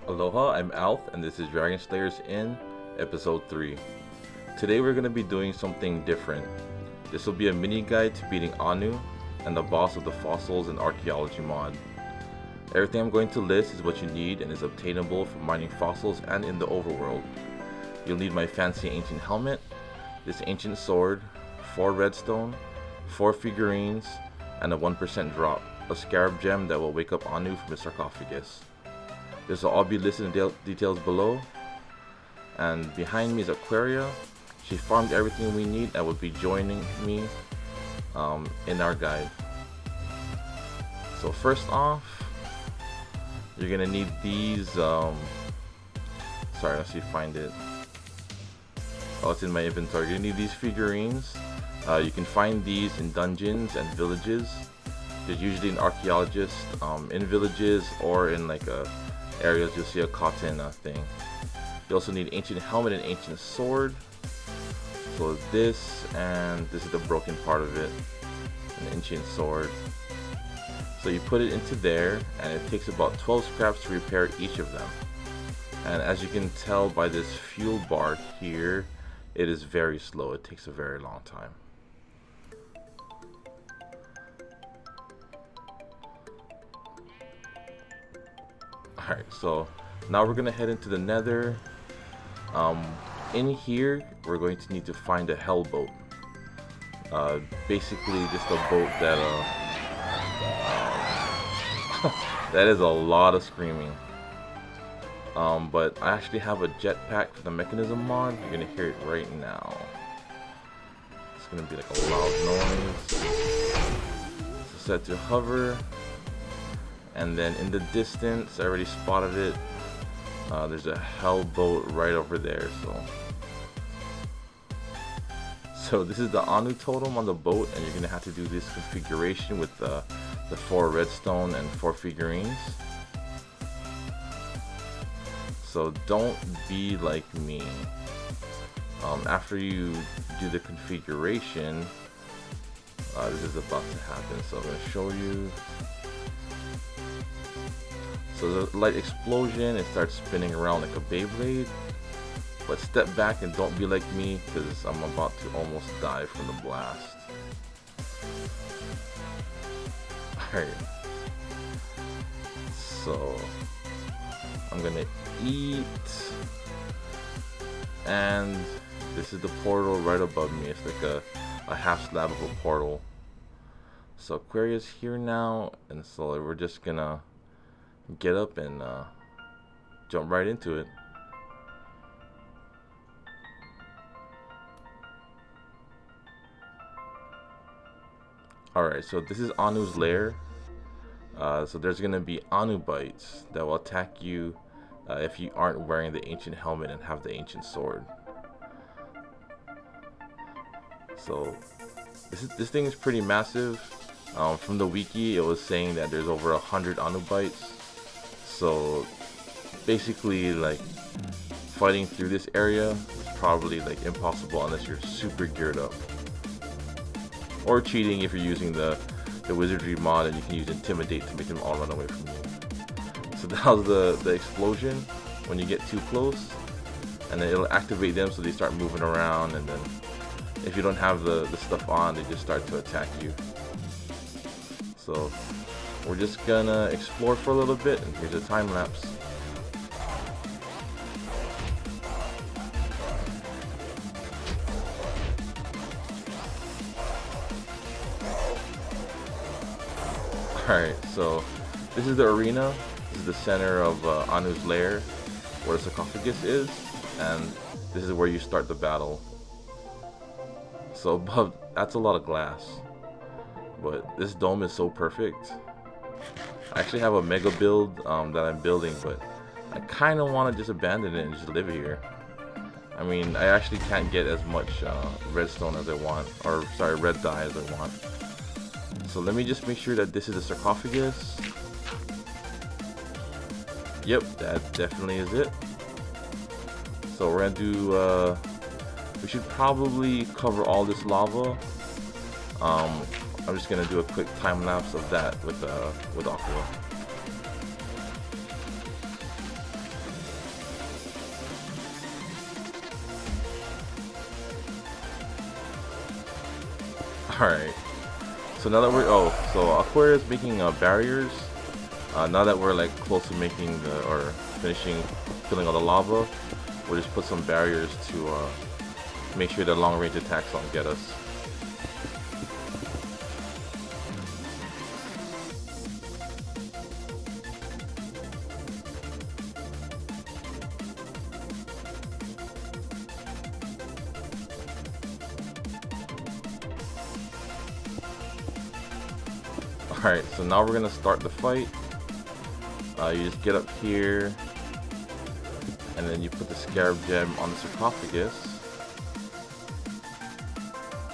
Aloha, I'm Alf, and this is Dragon Slayers in Episode 3. Today we're going to be doing something different. This will be a mini guide to beating Anu and the boss of the Fossils and Archaeology mod. Everything I'm going to list is what you need and is obtainable from mining fossils and in the overworld. You'll need my fancy ancient helmet, this ancient sword, 4 redstone, 4 figurines, and a 1% drop, a Scarab Gem that will wake up Anu from his sarcophagus. This will all be listed in details below. And behind me is Aquaria. She farmed everything we need and will be joining me in our guide. So first off, you're gonna need these. Sorry, let's see if I find it. Oh, it's in my inventory. You're gonna need these figurines. You can find these in dungeons and villages. There's usually an archaeologist in villages or in like areas you'll see a cotton thing. You also need ancient helmet and ancient sword. So this is the broken part of it, an ancient sword. So you put it into there, and it takes about 12 scraps to repair each of them. And as you can tell by this fuel bar here, it is very slow. It takes a very long time. Alright, so now we're gonna head into the Nether. In here, we're going to need to find a hell boat. Basically, just a boat that that is a lot of screaming. But I actually have a jetpack for the mechanism mod. You're gonna hear it right now. It's gonna be like a loud noise. It's set to hover. And then in the distance, I already spotted it. There's a hell boat right over there. So this is the Anu totem on the boat, and you're gonna have to do this configuration with the 4 redstone and 4 figurines. So don't be like me. After you do the configuration, this is about to happen. So I'm gonna show you. So the light explosion, it starts spinning around like a Beyblade. But step back and don't be like me, because I'm about to almost die from the blast. Alright. So I'm gonna eat. And this is the portal right above me. It's like a half slab of a portal. So Aquaria's here now, and so we're just gonna get up and jump right into it. Alright, so this is Anu's lair. So there's gonna be Anu bites that will attack you if you aren't wearing the ancient helmet and have the ancient sword. So this thing is pretty massive. From the wiki, it was saying that there's over 100 Anu bites. So basically, like, fighting through this area is probably like impossible unless you're super geared up, or cheating if you're using the wizardry mod, and you can use intimidate to make them all run away from you. So that was the explosion when you get too close, and then it'll activate them so they start moving around, and then if you don't have the stuff on, they just start to attack you. So we're just gonna explore for a little bit, and here's a time lapse. Alright, so this is the arena. This is the center of Anu's lair, where the sarcophagus is, and this is where you start the battle. So above, that's a lot of glass, but this dome is so perfect. I actually have a mega build that I'm building, but I kind of want to just abandon it and just live here. I mean, I actually can't get as much redstone as I want, or sorry, red dye as I want. So let me just make sure that this is a sarcophagus. Yep, that definitely is it. So we're gonna do, we should probably cover all this lava. I'm just gonna do a quick time lapse of that with Aqua. Alright. So now that we're so Aquaria is making barriers. Now that we're like close to making finishing filling all the lava, we'll just put some barriers to make sure that long range attacks don't get us. Alright, so now we're gonna start the fight. You just get up here, and then you put the Scarab Gem on the sarcophagus.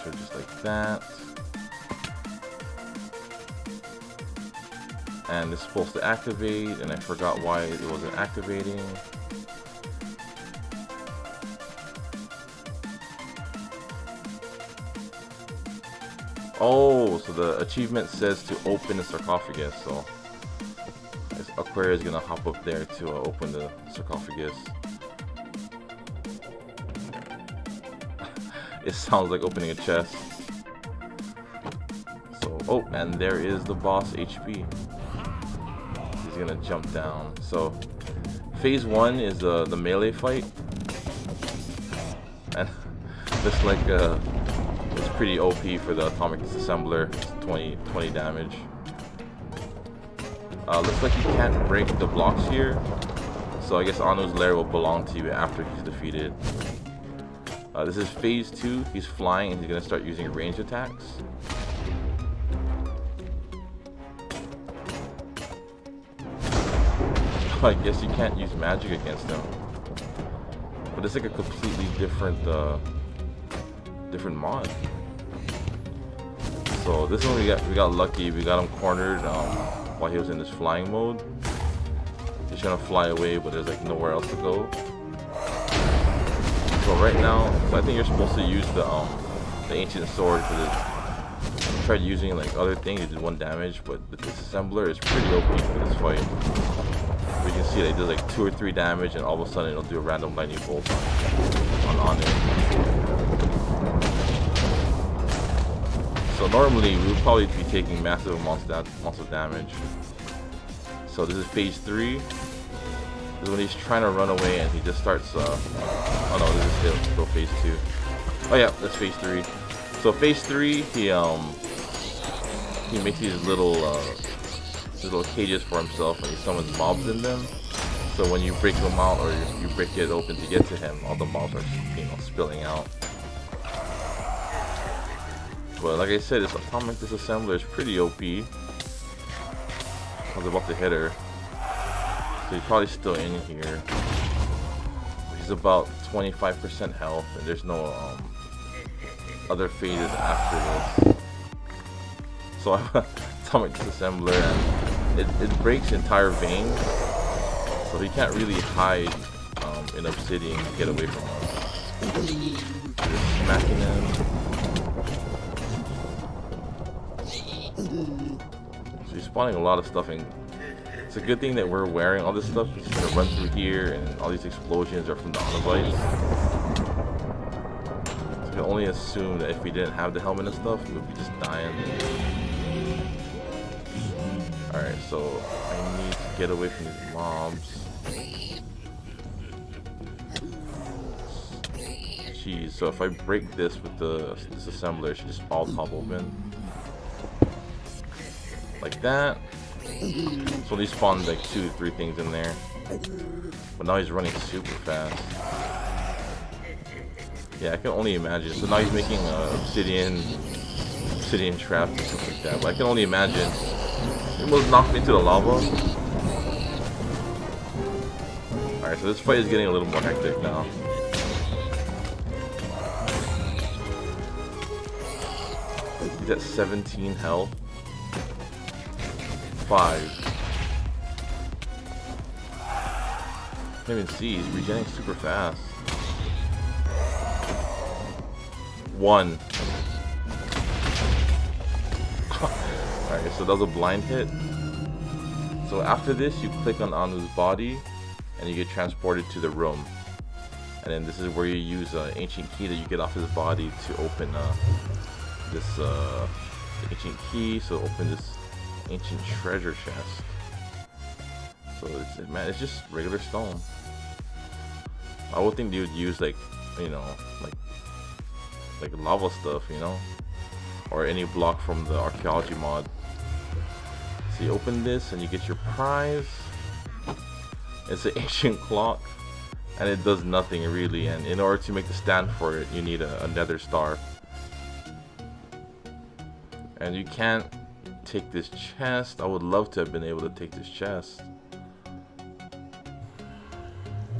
So just like that. And it's supposed to activate, and I forgot why it wasn't activating. Oh, so the achievement says to open the sarcophagus, so Aquaria is gonna hop up there to open the sarcophagus. It sounds like opening a chest. So, oh, and there is the boss HP. He's gonna jump down. So, phase 1 is the melee fight, and just like it's pretty OP for the atomic disassembler. It's 20 damage. Looks like you can't break the blocks here, so I guess Anu's lair will belong to you after he's defeated. This is phase 2. He's flying and he's gonna start using range attacks. I guess you can't use magic against him, but it's like a completely different mod. So this one we got lucky. We got him cornered while he was in this flying mode. He's trying to fly away, but there's like nowhere else to go. So right now, I think you're supposed to use the ancient sword for this. I tried using like other things, it did 1 damage, but the disassembler is pretty OP for this fight. You can see that it does like 2 or 3 damage, and all of a sudden it'll do a random lightning bolt on it. So normally we would probably be taking massive amounts of damage. So this is phase 3. This is when he's trying to run away and he just starts. Oh no, this is still phase 2. Oh yeah, that's phase 3. So phase 3, he makes these little cages for himself, and he summons mobs in them. So when you break them out, or you break it open to get to him, all the mobs are spilling out. But like I said, this atomic disassembler is pretty OP. I was about to hit her, so he's probably still in here. He's about 25% health, and there's no other phases after this. So atomic disassembler, and it breaks entire veins, so he can't really hide in obsidian to get away from us. Just smacking him. So he's spawning a lot of stuff, and it's a good thing that we're wearing all this stuff. He's gonna run through here, and all these explosions are from the Onobites. So you can only assume that if we didn't have the helmet and stuff, we would be just dying. Alright, so I need to get away from these mobs. Jeez, so if I break this with this assembler, it should just all pop open. Like that. So he spawned like 2 to 3 things in there. But now he's running super fast. Yeah, I can only imagine. So now he's making obsidian traps and stuff like that. But I can only imagine. He almost knocked me into the lava. Alright, so this fight is getting a little more hectic now. He's at 17 health. 5. Can't even see, he's regenerating super fast. 1. Alright, so that was a blind hit. So after this, you click on Anu's body, and you get transported to the room. And then this is where you use an ancient key that you get off his body to open this ancient key, so open this ancient treasure chest. So man, it's just regular stone. I would think they would use like, you know, like lava stuff, you know, or any block from the archaeology mod. So you open this and you get your prize. It's an ancient clock, and it does nothing really. And in order to make the stand for it, you need a nether star. And you can't take this chest. I would love to have been able to take this chest.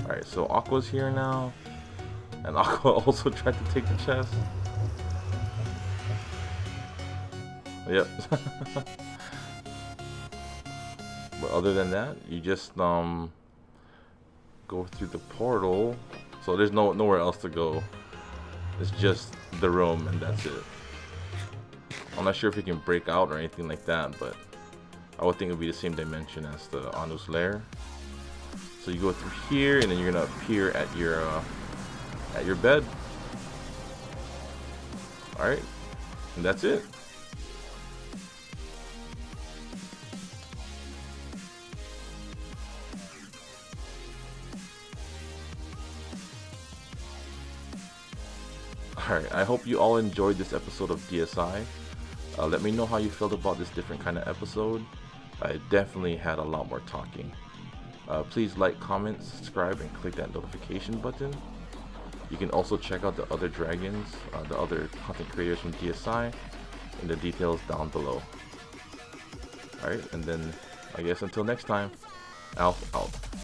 Alright, so Aqua's here now. And Aqua also tried to take the chest. Yep. But other than that, you just go through the portal. So there's nowhere else to go. It's just the room and that's it. I'm not sure if you can break out or anything like that, but I would think it would be the same dimension as the Anu's lair. So you go through here, and then you're gonna appear at your bed. All right, and that's it. Alright, I hope you all enjoyed this episode of DSI. Let me know how you felt about this different kind of episode. I definitely had a lot more talking. Please like, comment, subscribe, and click that notification button. You can also check out the other dragons, the other content creators from DSI, in the details down below. Alright, and then I guess until next time, Alf out.